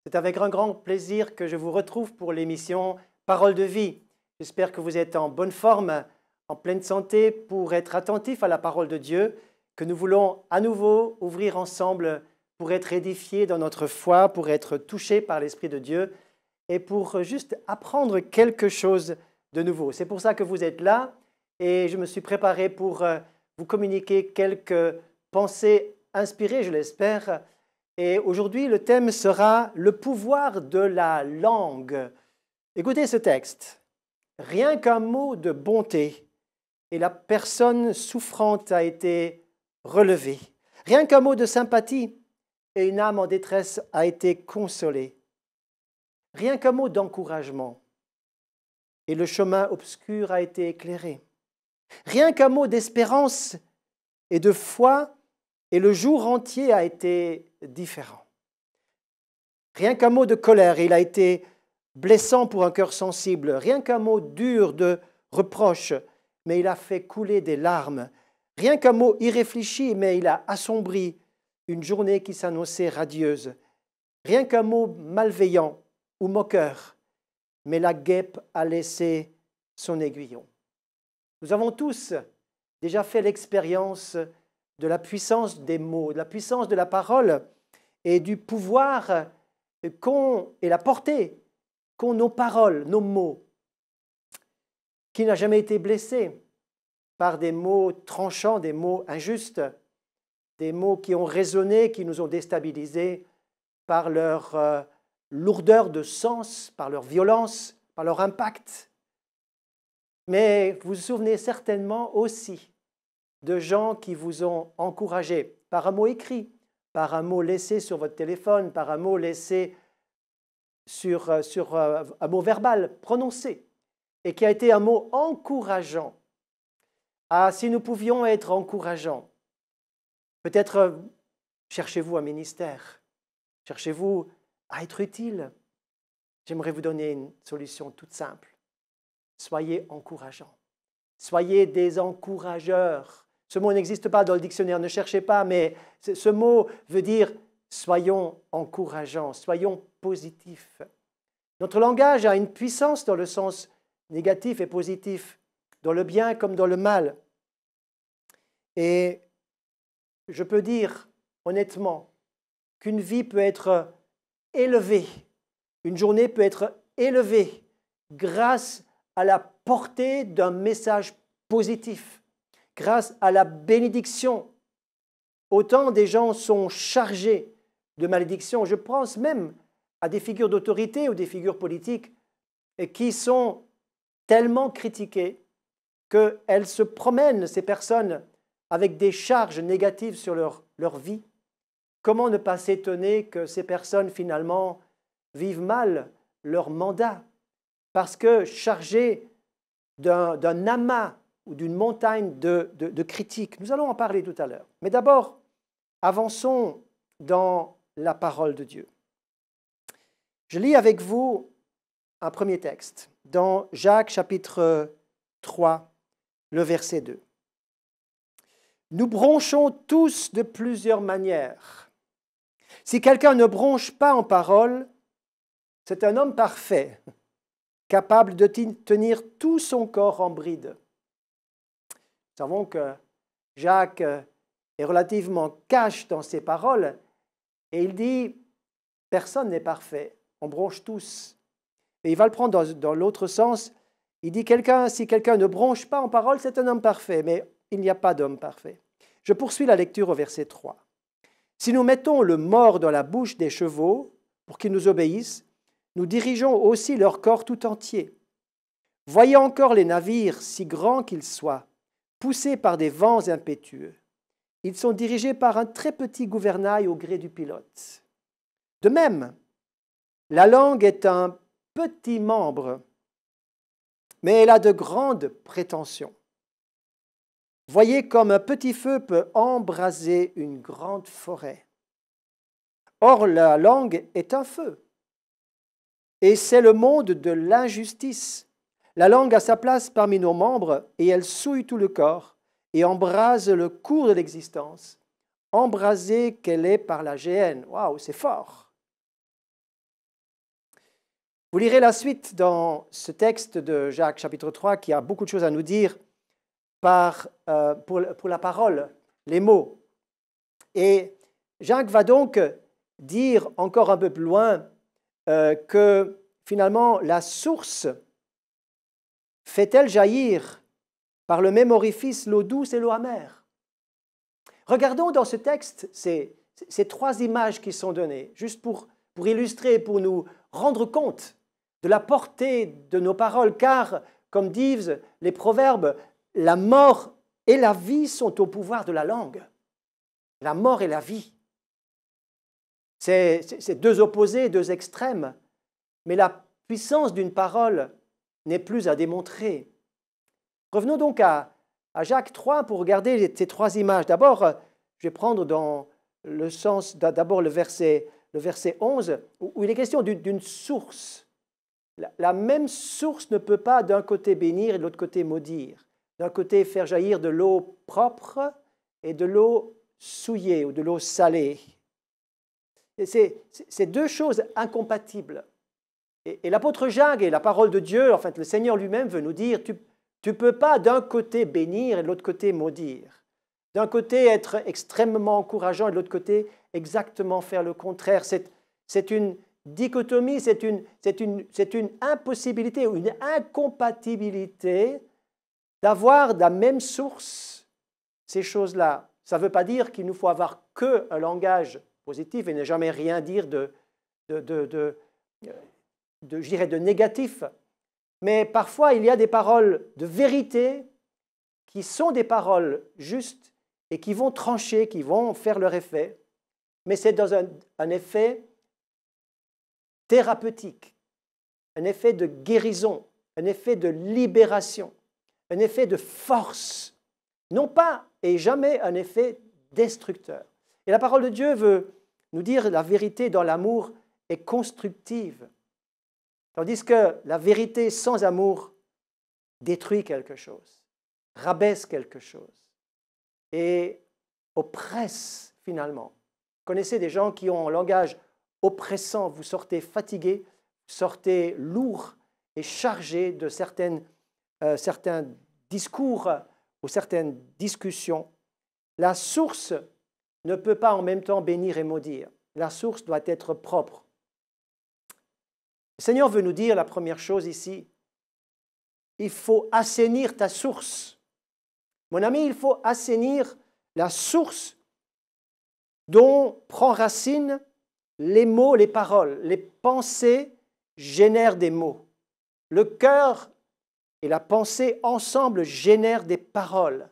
C'est avec un grand plaisir que je vous retrouve pour l'émission Parole de vie. J'espère que vous êtes en bonne forme, en pleine santé pour être attentifs à la parole de Dieu, que nous voulons à nouveau ouvrir ensemble pour être édifiés dans notre foi, pour être touchés par l'Esprit de Dieu et pour juste apprendre quelque chose de nouveau. C'est pour ça que vous êtes là et je me suis préparé pour vous communiquer quelques pensées inspirées, je l'espère. Et aujourd'hui, le thème sera le pouvoir de la langue. Écoutez ce texte. Rien qu'un mot de bonté et la personne souffrante a été relevée. Rien qu'un mot de sympathie et une âme en détresse a été consolée. Rien qu'un mot d'encouragement et le chemin obscur a été éclairé. Rien qu'un mot d'espérance et de foi et le jour entier a été différent. Rien qu'un mot de colère, il a été blessant pour un cœur sensible. Rien qu'un mot dur de reproche, mais il a fait couler des larmes. Rien qu'un mot irréfléchi, mais il a assombri une journée qui s'annonçait radieuse. Rien qu'un mot malveillant ou moqueur, mais la guêpe a laissé son aiguillon. Nous avons tous déjà fait l'expérience de la puissance des mots, de la puissance de la parole et du pouvoir et la portée qu'ont nos paroles, nos mots. Qui n'a jamais été blessé par des mots tranchants, des mots injustes, des mots qui ont résonné, qui nous ont déstabilisés par leur lourdeur de sens, par leur violence, par leur impact. Mais vous vous souvenez certainement aussi de gens qui vous ont encouragé par un mot écrit, par un mot laissé sur votre téléphone, par un mot laissé sur un mot verbal prononcé, et qui a été un mot encourageant. Ah, si nous pouvions être encourageants, peut-être cherchez-vous un ministère, cherchez-vous à être utile. J'aimerais vous donner une solution toute simple. Soyez encourageants. Soyez des encourageurs. Ce mot n'existe pas dans le dictionnaire, ne cherchez pas, mais ce mot veut dire soyons encourageants, soyons positifs. Notre langage a une puissance dans le sens négatif et positif, dans le bien comme dans le mal. Et je peux dire honnêtement qu'une vie peut être élevée, une journée peut être élevée grâce à la portée d'un message positif, grâce à la bénédiction. Autant des gens sont chargés de malédiction, je pense même à des figures d'autorité ou des figures politiques qui sont tellement critiquées qu'elles se promènent, ces personnes, avec des charges négatives sur leur vie. Comment ne pas s'étonner que ces personnes, finalement, vivent mal leur mandat parce que chargées d'un amas ou d'une montagne de critiques. Nous allons en parler tout à l'heure. Mais d'abord, avançons dans la parole de Dieu. Je lis avec vous un premier texte dans Jacques chapitre 3, le verset 2. Nous bronchons tous de plusieurs manières. Si quelqu'un ne bronche pas en parole, c'est un homme parfait, capable de tenir tout son corps en bride. Nous savons que Jacques est relativement cash dans ses paroles et il dit « personne n'est parfait, on bronche tous ». Et il va le prendre dans l'autre sens. Il dit si quelqu'un ne bronche pas en parole, c'est un homme parfait, mais il n'y a pas d'homme parfait. Je poursuis la lecture au verset 3. Si nous mettons le mors dans la bouche des chevaux pour qu'ils nous obéissent, nous dirigeons aussi leur corps tout entier. Voyez encore les navires, si grands qu'ils soient, poussés par des vents impétueux. Ils sont dirigés par un très petit gouvernail au gré du pilote. De même, la langue est un petit membre, mais elle a de grandes prétentions. Voyez comme un petit feu peut embraser une grande forêt. Or, la langue est un feu, et c'est le monde de l'injustice. La langue a sa place parmi nos membres, et elle souille tout le corps, et embrase le cours de l'existence, embrasée qu'elle est par la géhenne. Waouh, c'est fort! Vous lirez la suite dans ce texte de Jacques chapitre 3 qui a beaucoup de choses à nous dire pour la parole, les mots. Et Jacques va donc dire encore un peu plus loin que finalement la source fait-elle jaillir par le même orifice l'eau douce et l'eau amère. Regardons dans ce texte ces trois images qui sont données, juste pour illustrer, pour nous rendre compte de la portée de nos paroles, car, comme disent les proverbes, la mort et la vie sont au pouvoir de la langue. La mort et la vie. C'est deux opposés, deux extrêmes, mais la puissance d'une parole n'est plus à démontrer. Revenons donc à Jacques 3 pour regarder ces trois images. D'abord, je vais prendre dans le sens, d'abord le verset 11, où il est question d'une source. La même source ne peut pas d'un côté bénir et de l'autre côté maudire. D'un côté faire jaillir de l'eau propre et de l'eau souillée ou de l'eau salée. C'est deux choses incompatibles. Et l'apôtre Jacques et la parole de Dieu, en fait le Seigneur lui-même veut nous dire, tu ne peux pas d'un côté bénir et de l'autre côté maudire. D'un côté être extrêmement encourageant et de l'autre côté exactement faire le contraire. C'est une dichotomie, c'est une impossibilité ou une incompatibilité d'avoir de la même source ces choses-là. Ça ne veut pas dire qu'il nous faut avoir qu'un langage positif et ne jamais rien dire de négatif. Mais parfois, il y a des paroles de vérité qui sont des paroles justes et qui vont trancher, qui vont faire leur effet. Mais c'est dans un effet thérapeutique, un effet de guérison, un effet de libération, un effet de force, non pas et jamais un effet destructeur. Et la parole de Dieu veut nous dire la vérité dans l'amour est constructive, tandis que la vérité sans amour détruit quelque chose, rabaisse quelque chose et oppresse finalement. Vous connaissez des gens qui ont un langage oppressant, vous sortez fatigué, vous sortez lourd et chargé de certains discours ou certaines discussions. La source ne peut pas en même temps bénir et maudire. La source doit être propre. Le Seigneur veut nous dire la première chose ici, il faut assainir ta source. Mon ami, il faut assainir la source dont prend racine les mots, les paroles. Les pensées génèrent des mots. Le cœur et la pensée ensemble génèrent des paroles.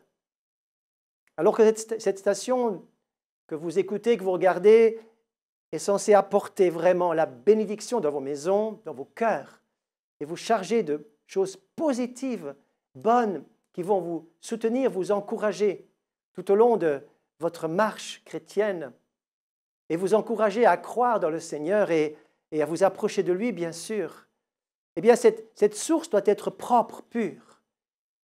Alors que cette station que vous écoutez, que vous regardez, est censée apporter vraiment la bénédiction dans vos maisons, dans vos cœurs, et vous charger de choses positives, bonnes, qui vont vous soutenir, vous encourager tout au long de votre marche chrétienne, et vous encourager à croire dans le Seigneur et à vous approcher de lui, bien sûr. Eh bien, cette source doit être propre, pure.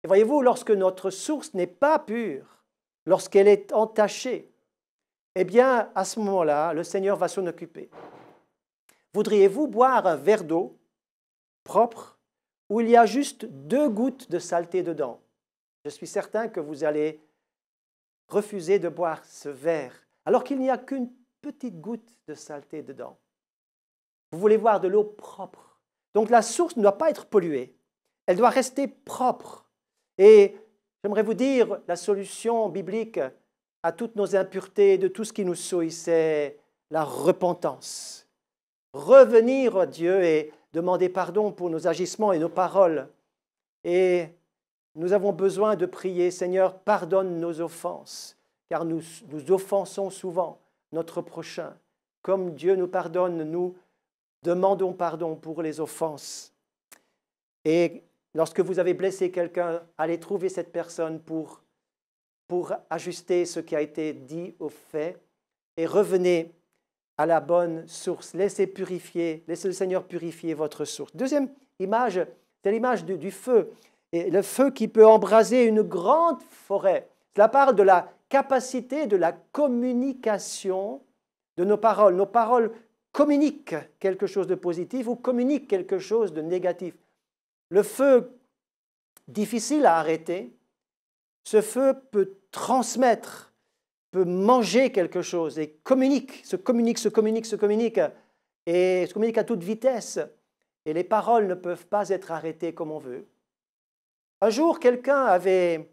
Et voyez-vous, lorsque notre source n'est pas pure, lorsqu'elle est entachée, eh bien, à ce moment-là, le Seigneur va s'en occuper. Voudriez-vous boire un verre d'eau propre où il y a juste 2 gouttes de saleté dedans? Je suis certain que vous allez refuser de boire ce verre, alors qu'il n'y a qu'une petite goutte de saleté dedans. Vous voulez boire de l'eau propre. Donc la source ne doit pas être polluée. Elle doit rester propre. Et j'aimerais vous dire, la solution biblique à toutes nos impuretés, de tout ce qui nous souille, c'est la repentance. Revenir à Dieu et demander pardon pour nos agissements et nos paroles. Et nous avons besoin de prier, Seigneur, pardonne nos offenses, car nous offensons souvent notre prochain. Comme Dieu nous pardonne, nous demandons pardon pour les offenses. Et lorsque vous avez blessé quelqu'un, allez trouver cette personne pour ajuster ce qui a été dit au fait et revenez à la bonne source. Laissez le Seigneur purifier votre source. Deuxième image, c'est l'image du feu. Et le feu qui peut embraser une grande forêt. Cela parle de la capacité de la communication de nos paroles. Nos paroles communique quelque chose de positif ou communique quelque chose de négatif. Le feu, difficile à arrêter, ce feu peut transmettre, peut manger quelque chose et se communique à toute vitesse. Et les paroles ne peuvent pas être arrêtées comme on veut. Un jour, quelqu'un avait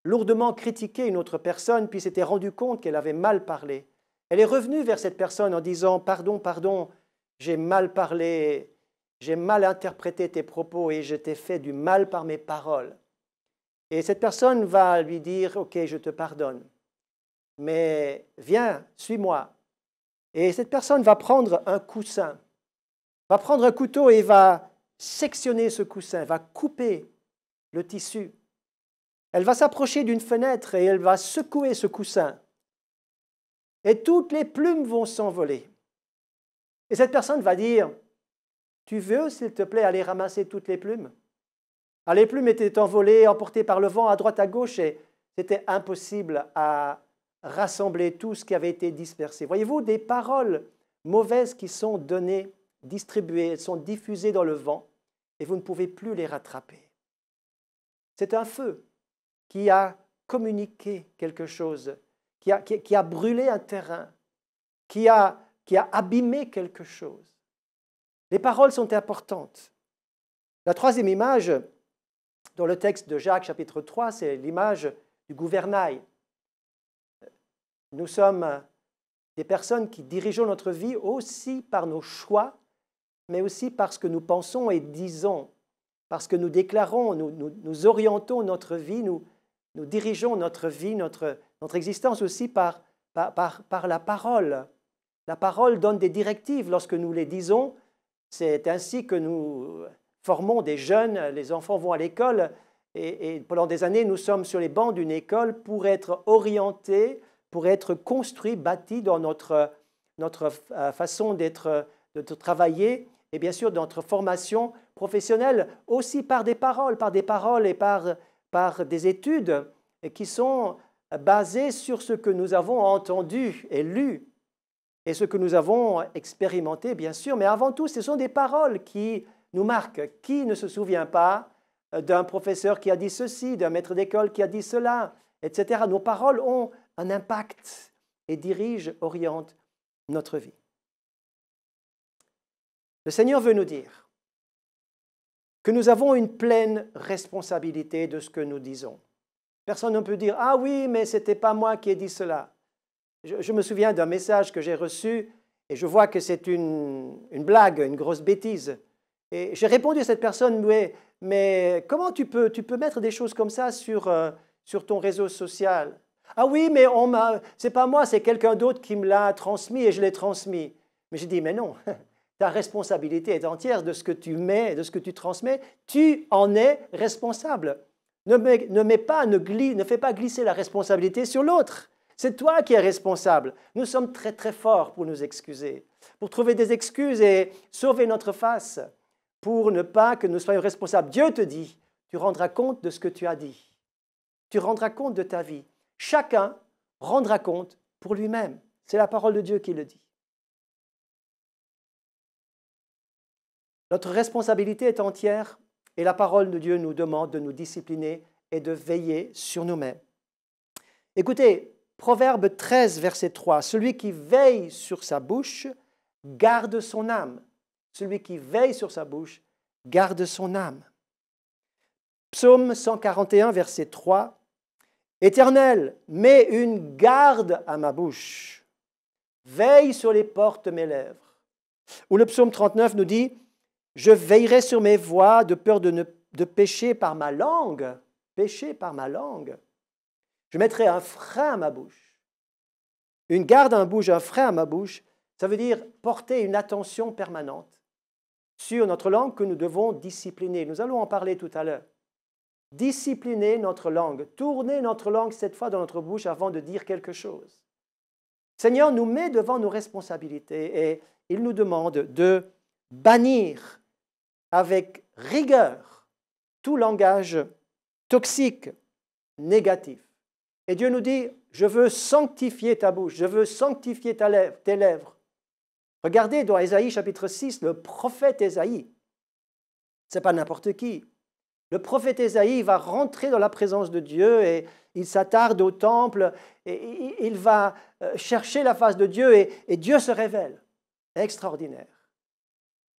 lourdement critiqué une autre personne, puis s'était rendu compte qu'elle avait mal parlé. Elle est revenue vers cette personne en disant « Pardon, j'ai mal parlé, j'ai mal interprété tes propos et je t'ai fait du mal par mes paroles. » Et cette personne va lui dire « Ok, je te pardonne, mais viens, suis-moi. » Et cette personne va prendre un coussin, va prendre un couteau et va sectionner ce coussin, va couper le tissu. Elle va s'approcher d'une fenêtre et elle va secouer ce coussin. Et toutes les plumes vont s'envoler. Et cette personne va dire, tu veux, s'il te plaît, aller ramasser toutes les plumes? Ah, les plumes étaient envolées, emportées par le vent à droite, à gauche, et c'était impossible à rassembler tout ce qui avait été dispersé. Voyez-vous, des paroles mauvaises qui sont données, distribuées, elles sont diffusées dans le vent, et vous ne pouvez plus les rattraper. C'est un feu qui a communiqué quelque chose, qui a brûlé un terrain, qui a abîmé quelque chose. Les paroles sont importantes. La troisième image, dans le texte de Jacques chapitre 3, c'est l'image du gouvernail. Nous sommes des personnes qui dirigeons notre vie aussi par nos choix, mais aussi par ce que nous pensons et disons, parce que nous déclarons, nous orientons notre vie, nous dirigeons notre vie, notre existence aussi par la parole. La parole donne des directives lorsque nous les disons. C'est ainsi que nous formons des jeunes, les enfants vont à l'école et pendant des années, nous sommes sur les bancs d'une école pour être orientés, pour être construits, bâtis dans notre façon de travailler et bien sûr dans notre formation professionnelle, aussi par des paroles et par des études qui sont basées sur ce que nous avons entendu et lu et ce que nous avons expérimenté, bien sûr. Mais avant tout, ce sont des paroles qui nous marquent. Qui ne se souvient pas d'un professeur qui a dit ceci, d'un maître d'école qui a dit cela, etc. Nos paroles ont un impact et dirigent, orientent notre vie. Le Seigneur veut nous dire que nous avons une pleine responsabilité de ce que nous disons. Personne ne peut dire « Ah oui, mais ce n'était pas moi qui ai dit cela ». Je me souviens d'un message que j'ai reçu et je vois que c'est une blague, une grosse bêtise. Et j'ai répondu à cette personne « Mais comment tu peux mettre des choses comme ça sur ton réseau social ?»« Ah oui, mais c'est pas moi, c'est quelqu'un d'autre qui me l'a transmis et je l'ai transmis. » Mais j'ai dit « Mais non !» Ta responsabilité est entière de ce que tu mets, de ce que tu transmets. Tu en es responsable. Ne fais pas glisser la responsabilité sur l'autre. C'est toi qui es responsable. Nous sommes très très forts pour nous excuser, pour trouver des excuses et sauver notre face, pour ne pas que nous soyons responsables. Dieu te dit, tu rendras compte de ce que tu as dit. Tu rendras compte de ta vie. Chacun rendra compte pour lui-même. C'est la parole de Dieu qui le dit. Notre responsabilité est entière et la parole de Dieu nous demande de nous discipliner et de veiller sur nous-mêmes. Écoutez, Proverbe 13, verset 3, « Celui qui veille sur sa bouche garde son âme. » Celui qui veille sur sa bouche garde son âme. Psaume 141, verset 3, « Éternel, mets une garde à ma bouche. Veille sur les portes de mes lèvres. » Ou le psaume 39 nous dit, « Je veillerai sur mes voies de peur de pécher par ma langue. » Pécher par ma langue. Je mettrai un frein à ma bouche. Une garde à ma bouche, un frein à ma bouche, ça veut dire porter une attention permanente sur notre langue que nous devons discipliner. Nous allons en parler tout à l'heure. Discipliner notre langue, tourner notre langue cette fois dans notre bouche avant de dire quelque chose. Le Seigneur nous met devant nos responsabilités et il nous demande de bannir avec rigueur tout langage toxique, négatif. Et Dieu nous dit, je veux sanctifier ta bouche, je veux sanctifier tes lèvres. Regardez dans Ésaïe chapitre 6, le prophète Ésaïe. Ce n'est pas n'importe qui. Le prophète Ésaïe va rentrer dans la présence de Dieu et il s'attarde au temple et il va chercher la face de Dieu et Dieu se révèle. Extraordinaire.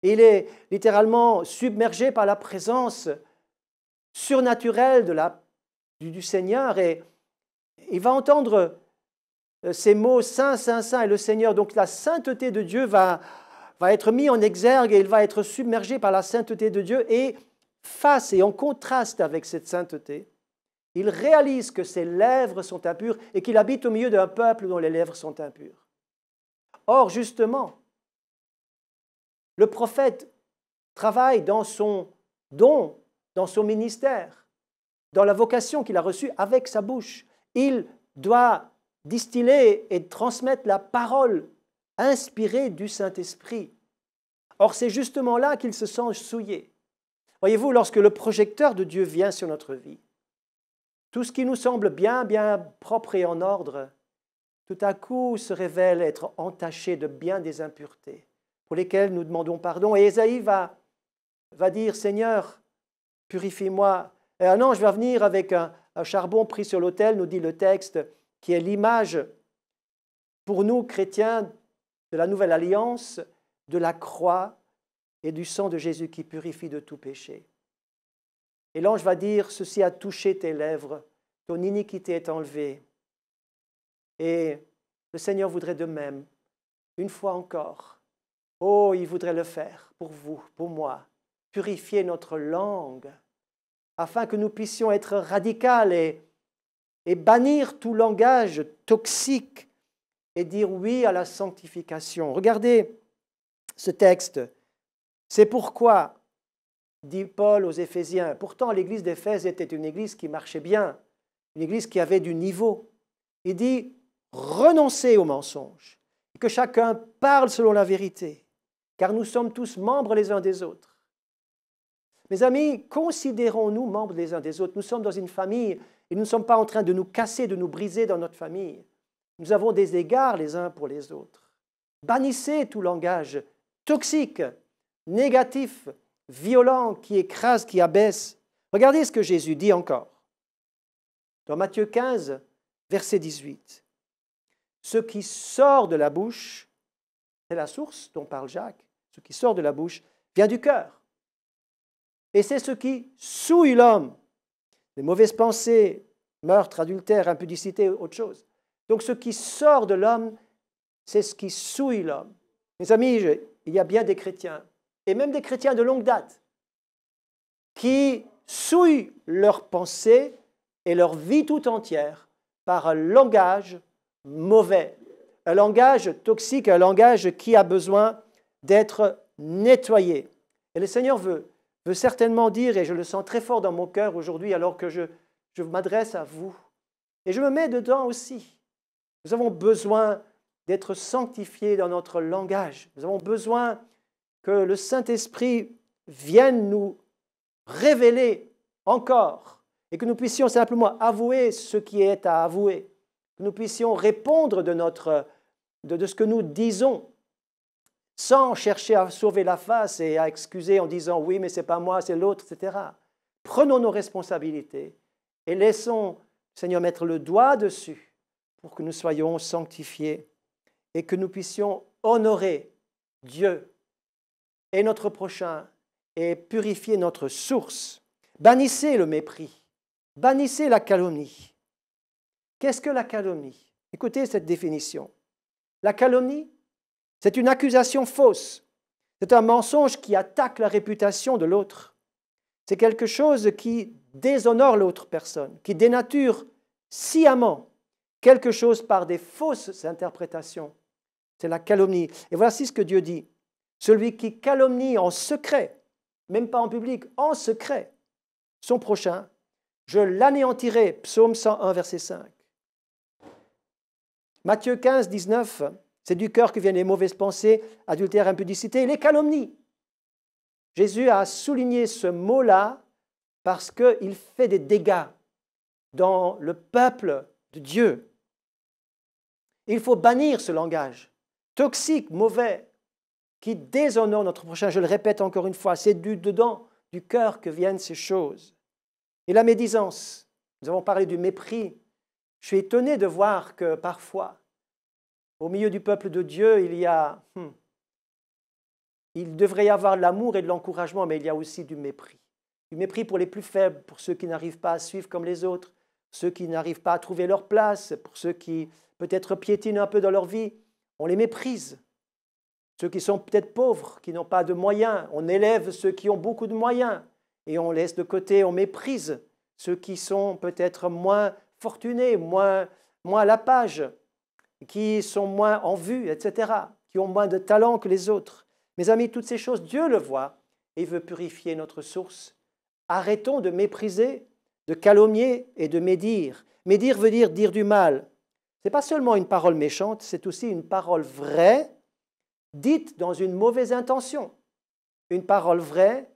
Il est littéralement submergé par la présence surnaturelle du Seigneur et il va entendre ces mots « Saint, Saint, Saint » et le Seigneur. Donc la sainteté de Dieu va être mise en exergue et il va être submergé par la sainteté de Dieu et face et en contraste avec cette sainteté, il réalise que ses lèvres sont impures et qu'il habite au milieu d'un peuple dont les lèvres sont impures. Or, justement, le prophète travaille dans son don, dans son ministère, dans la vocation qu'il a reçue avec sa bouche. Il doit distiller et transmettre la parole inspirée du Saint-Esprit. Or, c'est justement là qu'il se sent souillé. Voyez-vous, lorsque le projecteur de Dieu vient sur notre vie, tout ce qui nous semble bien propre et en ordre, tout à coup se révèle être entaché de bien des impuretés pour lesquelles nous demandons pardon. Et Ésaïe va dire, Seigneur, purifie-moi. Et un ange va venir avec un charbon pris sur l'autel, nous dit le texte, qui est l'image pour nous, chrétiens, de la nouvelle alliance, de la croix et du sang de Jésus qui purifie de tout péché. Et l'ange va dire, ceci a touché tes lèvres, ton iniquité est enlevée. Et le Seigneur voudrait de même, une fois encore, oh, il voudrait le faire pour vous, pour moi, purifier notre langue, afin que nous puissions être radicales et bannir tout langage toxique et dire oui à la sanctification. Regardez ce texte. C'est pourquoi, dit Paul aux Éphésiens, pourtant l'église d'Éphèse était une église qui marchait bien, une église qui avait du niveau. Il dit, renoncez aux mensonges, que chacun parle selon la vérité, car nous sommes tous membres les uns des autres. Mes amis, considérons-nous membres les uns des autres. Nous sommes dans une famille et nous ne sommes pas en train de nous casser, de nous briser dans notre famille. Nous avons des égards les uns pour les autres. Bannissez tout langage toxique, négatif, violent, qui écrase, qui abaisse. Regardez ce que Jésus dit encore. Dans Matthieu 15, verset 18. Ce qui sort de la bouche, c'est la source dont parle Jacques, ce qui sort de la bouche vient du cœur. Et c'est ce qui souille l'homme. Les mauvaises pensées, meurtre, adultère, impudicité, autre chose. Donc ce qui sort de l'homme, c'est ce qui souille l'homme. Mes amis, il y a bien des chrétiens, et même des chrétiens de longue date, qui souillent leurs pensées et leur vie tout entière par un langage mauvais, un langage toxique, un langage qui a besoin d'être nettoyé. Et le Seigneur veut certainement dire, et je le sens très fort dans mon cœur aujourd'hui alors que je m'adresse à vous, et je me mets dedans aussi. Nous avons besoin d'être sanctifiés dans notre langage. Nous avons besoin que le Saint-Esprit vienne nous révéler encore et que nous puissions simplement avouer ce qui est à avouer, que nous puissions répondre de ce que nous disons sans chercher à sauver la face et à excuser en disant « oui, mais ce n'est pas moi, c'est l'autre », etc. Prenons nos responsabilités et laissons le Seigneur mettre le doigt dessus pour que nous soyons sanctifiés et que nous puissions honorer Dieu et notre prochain et purifier notre source. Bannissez le mépris, bannissez la calomnie. Qu'est-ce que la calomnie? Écoutez cette définition. La calomnie, c'est une accusation fausse. C'est un mensonge qui attaque la réputation de l'autre. C'est quelque chose qui déshonore l'autre personne, qui dénature sciemment quelque chose par des fausses interprétations. C'est la calomnie. Et voici ce que Dieu dit. Celui qui calomnie en secret, même pas en public, en secret, son prochain, je l'anéantirai. Psaume 101, verset 5. Matthieu 15, 19, c'est du cœur que viennent les mauvaises pensées, adultère, impudicité et les calomnies. Jésus a souligné ce mot-là parce qu'il fait des dégâts dans le peuple de Dieu. Il faut bannir ce langage toxique, mauvais, qui déshonore notre prochain. Je le répète encore une fois, c'est du dedans, du cœur que viennent ces choses. Et la médisance, nous avons parlé du mépris. Je suis étonné de voir que parfois, au milieu du peuple de Dieu, il devrait y avoir de l'amour et de l'encouragement, mais il y a aussi du mépris. Du mépris pour les plus faibles, pour ceux qui n'arrivent pas à suivre comme les autres, ceux qui n'arrivent pas à trouver leur place, pour ceux qui peut-être piétinent un peu dans leur vie. On les méprise. Ceux qui sont peut-être pauvres, qui n'ont pas de moyens, on élève ceux qui ont beaucoup de moyens et on laisse de côté, on méprise ceux qui sont peut-être moins fortunés, moins à la page, qui sont moins en vue, etc., qui ont moins de talent que les autres. Mes amis, toutes ces choses, Dieu le voit et veut purifier notre source. Arrêtons de mépriser, de calomnier et de médire. Médire veut dire du mal. Ce n'est pas seulement une parole méchante, c'est aussi une parole vraie, dite dans une mauvaise intention. Une parole vraie,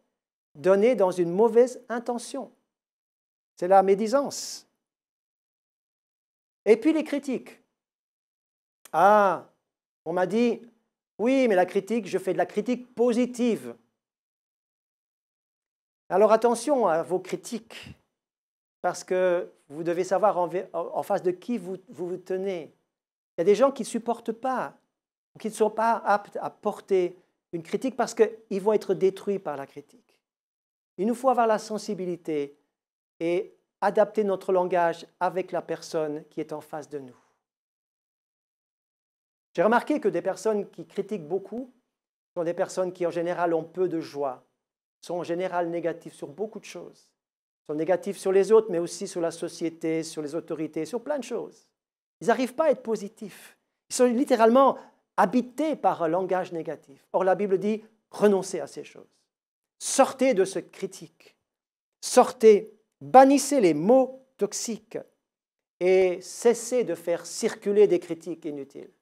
donnée dans une mauvaise intention. C'est la médisance. Et puis les critiques. Ah, on m'a dit, oui, mais la critique, je fais de la critique positive. Alors attention à vos critiques, parce que vous devez savoir en face de qui vous tenez. Il y a des gens qui ne supportent pas, qui ne sont pas aptes à porter une critique parce qu'ils vont être détruits par la critique. Il nous faut avoir la sensibilité et adapter notre langage avec la personne qui est en face de nous. J'ai remarqué que des personnes qui critiquent beaucoup sont des personnes qui en général ont peu de joie, sont en général négatives sur beaucoup de choses, sont négatifs sur les autres, mais aussi sur la société, sur les autorités, sur plein de choses. Ils n'arrivent pas à être positifs. Ils sont littéralement habités par un langage négatif. Or, la Bible dit, renoncez à ces choses. Sortez de cette critique. Sortez, bannissez les mots toxiques et cessez de faire circuler des critiques inutiles.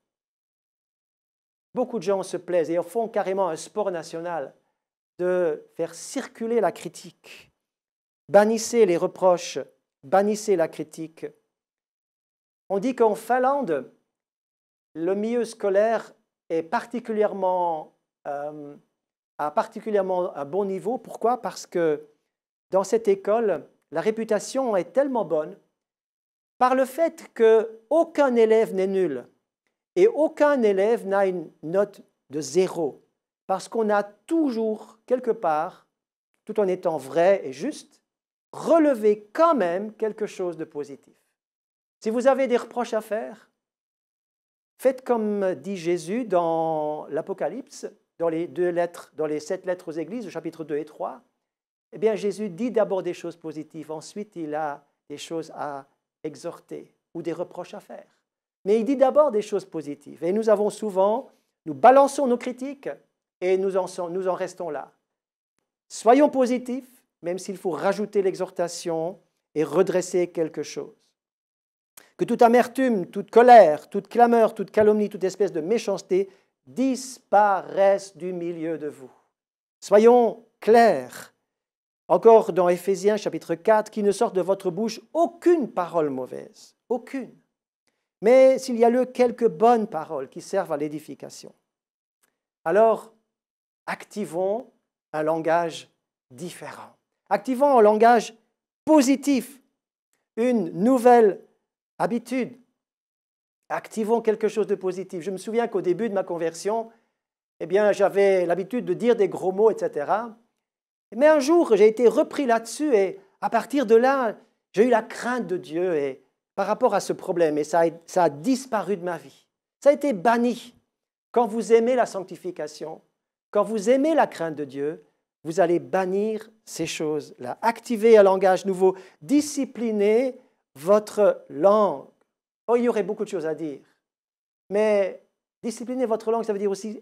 Beaucoup de gens se plaisent et en font carrément un sport national de faire circuler la critique. Bannissez les reproches, bannissez la critique. On dit qu'en Finlande, le milieu scolaire est a particulièrement un bon niveau. Pourquoi? Parce que dans cette école, la réputation est tellement bonne par le fait qu'aucun élève n'est nul et aucun élève n'a une note de 0, parce qu'on a toujours, quelque part, tout en étant vrai et juste, relevé quand même quelque chose de positif. Si vous avez des reproches à faire, faites comme dit Jésus dans l'Apocalypse, dans les 7 lettres aux églises, au chapitre 2 et 3. Eh bien, Jésus dit d'abord des choses positives, ensuite il a des choses à exhorter ou des reproches à faire. Mais il dit d'abord des choses positives. Et nous balançons nos critiques et nous en restons là. Soyons positifs, même s'il faut rajouter l'exhortation et redresser quelque chose. Que toute amertume, toute colère, toute clameur, toute calomnie, toute espèce de méchanceté disparaissent du milieu de vous. Soyons clairs. Encore dans Éphésiens chapitre 4, qu'il ne sorte de votre bouche aucune parole mauvaise, aucune. Mais s'il y a quelques bonnes paroles qui servent à l'édification. Alors, activons un langage différent. Activons un langage positif, une nouvelle habitude. Activons quelque chose de positif. Je me souviens qu'au début de ma conversion, j'avais l'habitude de dire des gros mots, etc. Mais un jour, j'ai été repris là-dessus et à partir de là, j'ai eu la crainte de Dieu et par rapport à ce problème, et ça a disparu de ma vie. Ça a été banni. Quand vous aimez la sanctification, quand vous aimez la crainte de Dieu, vous allez bannir ces choses-là. Activez un langage nouveau. Disciplinez votre langue. Oh, il y aurait beaucoup de choses à dire. Mais disciplinez votre langue, ça veut dire aussi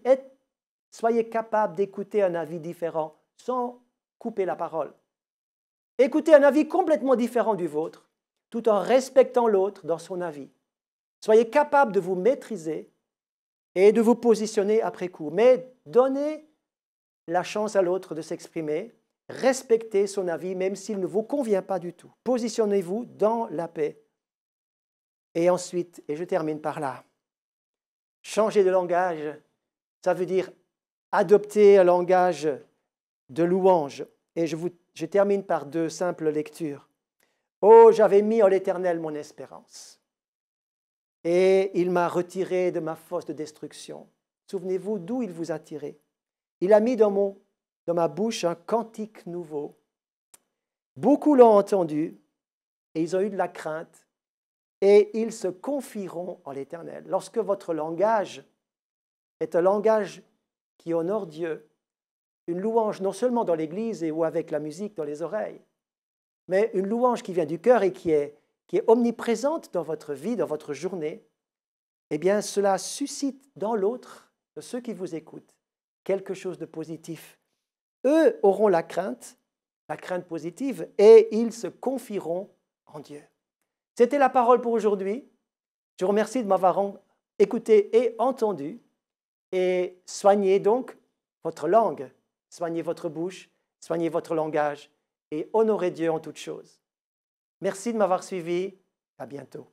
soyez capable d'écouter un avis différent sans couper la parole. Écoutez un avis complètement différent du vôtre, tout en respectant l'autre dans son avis. Soyez capable de vous maîtriser et de vous positionner après coup. Mais donnez la chance à l'autre de s'exprimer, respectez son avis même s'il ne vous convient pas du tout. Positionnez-vous dans la paix. Et ensuite, et je termine par là, changer de langage, ça veut dire adopter un langage de louange. Et je termine par 2 simples lectures. « Oh, j'avais mis en l'Éternel mon espérance, et il m'a retiré de ma fosse de destruction. » Souvenez-vous d'où il vous a tiré. Il a mis dans ma bouche un cantique nouveau. Beaucoup l'ont entendu, et ils ont eu de la crainte, et ils se confieront en l'Éternel. Lorsque votre langage est un langage qui honore Dieu, une louange non seulement dans l'Église ou avec la musique dans les oreilles, mais une louange qui vient du cœur et qui est omniprésente dans votre vie, dans votre journée, eh bien, cela suscite dans l'autre, de ceux qui vous écoutent, quelque chose de positif. Eux auront la crainte positive, et ils se confieront en Dieu. C'était la parole pour aujourd'hui. Je vous remercie de m'avoir écouté et entendu. Et soignez donc votre langue, soignez votre bouche, soignez votre langage et honorez Dieu en toutes choses. Merci de m'avoir suivi. À bientôt.